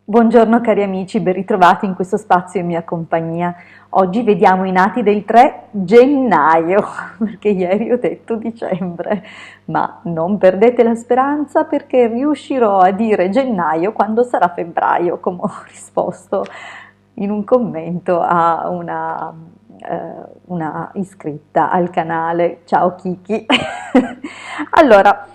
Buongiorno cari amici, ben ritrovati in questo spazio in mia compagnia. Oggi vediamo i nati del 3 gennaio, perché ieri ho detto dicembre, ma non perdete la speranza perché riuscirò a dire gennaio quando sarà febbraio, come ho risposto in un commento a una iscritta al canale. Ciao Kiki. Allora,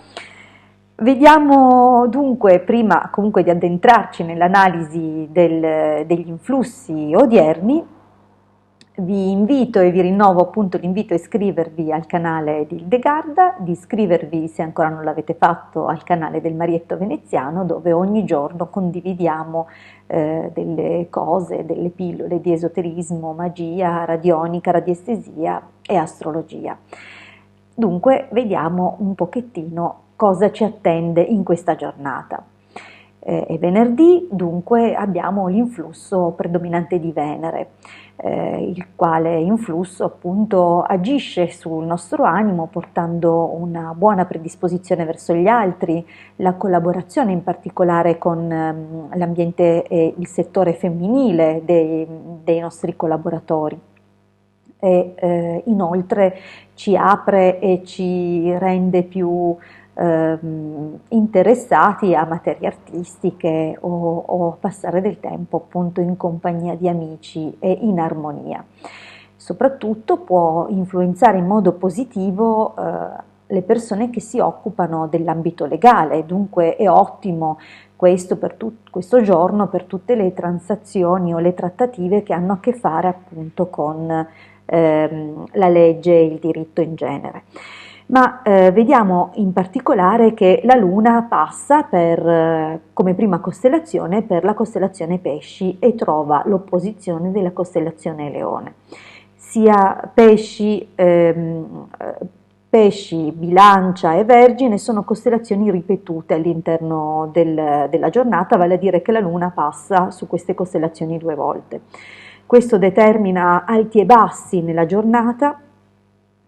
vediamo dunque, prima comunque di addentrarci nell'analisi degli influssi odierni, vi invito e vi rinnovo appunto l'invito a iscrivervi al canale di Hildegarda, di iscrivervi se ancora non l'avete fatto al canale del Marietto Veneziano, dove ogni giorno condividiamo delle cose, delle pillole di esoterismo, magia, radionica, radiestesia e astrologia. Dunque vediamo un pochettino cosa ci attende in questa giornata. È venerdì, dunque abbiamo l'influsso predominante di Venere, il quale influsso appunto agisce sul nostro animo portando una buona predisposizione verso gli altri, la collaborazione in particolare con l'ambiente e il settore femminile dei nostri collaboratori. E inoltre ci apre e ci rende più interessati a materie artistiche o a passare del tempo appunto in compagnia di amici e in armonia. Soprattutto può influenzare in modo positivo le persone che si occupano dell'ambito legale, dunque è ottimo questo, questo giorno per tutte le transazioni o le trattative che hanno a che fare appunto con la legge e il diritto in genere. Ma vediamo in particolare che la Luna passa come prima costellazione per la costellazione Pesci e trova l'opposizione della costellazione Leone. Sia Pesci, Bilancia e Vergine sono costellazioni ripetute all'interno della giornata, vale a dire che la Luna passa su queste costellazioni 2 volte. Questo determina alti e bassi nella giornata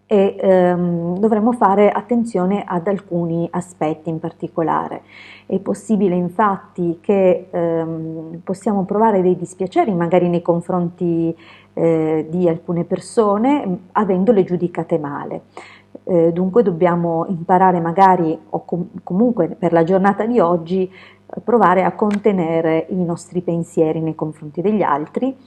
e dovremo fare attenzione ad alcuni aspetti in particolare. È possibile infatti che possiamo provare dei dispiaceri magari nei confronti di alcune persone avendole giudicate male. Dunque dobbiamo imparare magari o comunque per la giornata di oggi provare a contenere i nostri pensieri nei confronti degli altri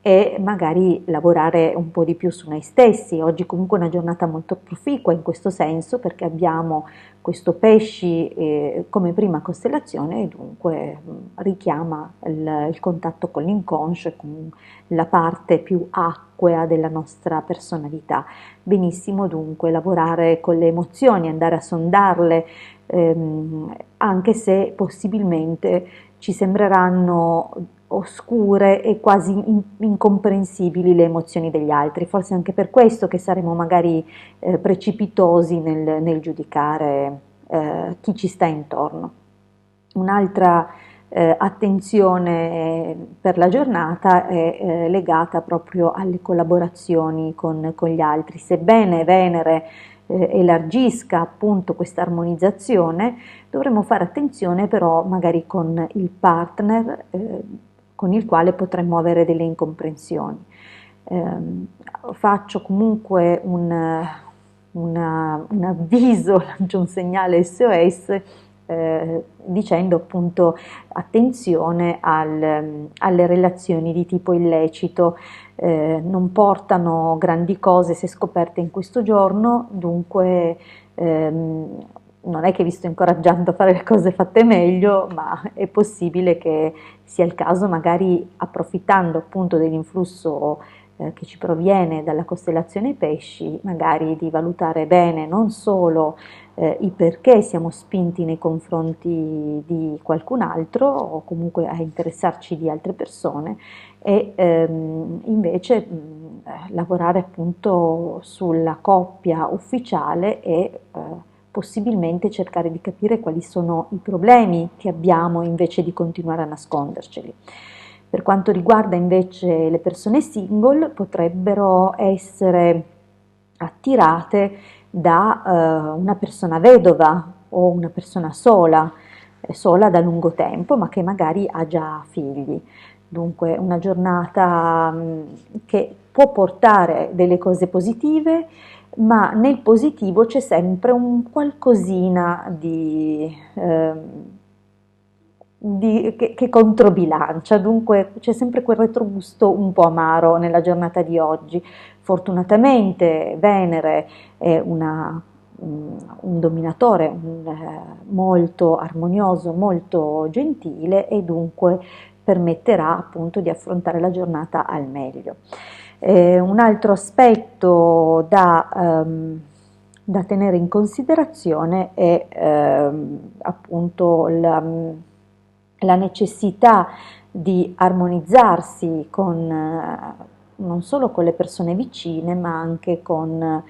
e magari lavorare un po' di più su noi stessi. Oggi comunque è una giornata molto proficua in questo senso perché abbiamo questo Pesci come prima costellazione e dunque richiama il contatto con l'inconscio, con la parte più acquea della nostra personalità. Benissimo dunque lavorare con le emozioni, andare a sondarle, anche se possibilmente ci sembreranno oscure e quasi incomprensibili le emozioni degli altri, forse anche per questo che saremo magari precipitosi nel giudicare chi ci sta intorno. Un'altra attenzione per la giornata è legata proprio alle collaborazioni con gli altri, sebbene Venere elargisca appunto questa armonizzazione, dovremo fare attenzione però magari con il partner con il quale potremmo avere delle incomprensioni. Faccio comunque un avviso, lancio un segnale SOS dicendo appunto attenzione alle relazioni di tipo illecito, non portano grandi cose se scoperte in questo giorno, dunque non è che vi sto incoraggiando a fare le cose fatte meglio, ma è possibile che sia il caso magari approfittando appunto dell'influsso che ci proviene dalla costellazione Pesci, magari di valutare bene non solo i perché siamo spinti nei confronti di qualcun altro o comunque a interessarci di altre persone e invece lavorare appunto sulla coppia ufficiale e possibilmente cercare di capire quali sono i problemi che abbiamo invece di continuare a nasconderceli. Per quanto riguarda invece le persone single, potrebbero essere attirate da una persona vedova o una persona sola, sola da lungo tempo, ma che magari ha già figli. Dunque una giornata che può portare delle cose positive, ma nel positivo c'è sempre un qualcosina che controbilancia, dunque c'è sempre quel retrogusto un po' amaro nella giornata di oggi. Fortunatamente Venere è un dominatore molto armonioso, molto gentile e dunque permetterà appunto di affrontare la giornata al meglio. Un altro aspetto da tenere in considerazione è appunto la necessità di armonizzarsi non solo con le persone vicine, ma anche con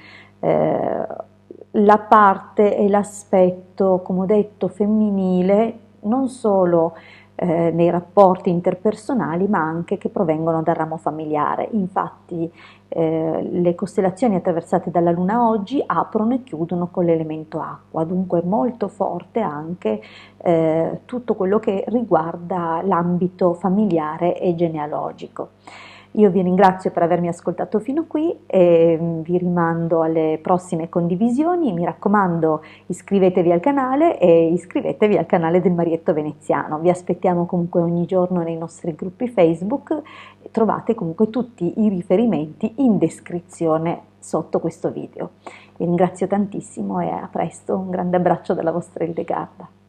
la parte e l'aspetto, come ho detto, femminile, non solo nei rapporti interpersonali, ma anche che provengono dal ramo familiare. Infatti, le costellazioni attraversate dalla Luna oggi aprono e chiudono con l'elemento acqua, dunque è molto forte anche tutto quello che riguarda l'ambito familiare e genealogico. Io vi ringrazio per avermi ascoltato fino qui e vi rimando alle prossime condivisioni. Mi raccomando, iscrivetevi al canale e iscrivetevi al canale del Marietto Veneziano. Vi aspettiamo comunque ogni giorno nei nostri gruppi Facebook. Trovate comunque tutti i riferimenti in descrizione sotto questo video. Vi ringrazio tantissimo e a presto. Un grande abbraccio dalla vostra Hildegarda.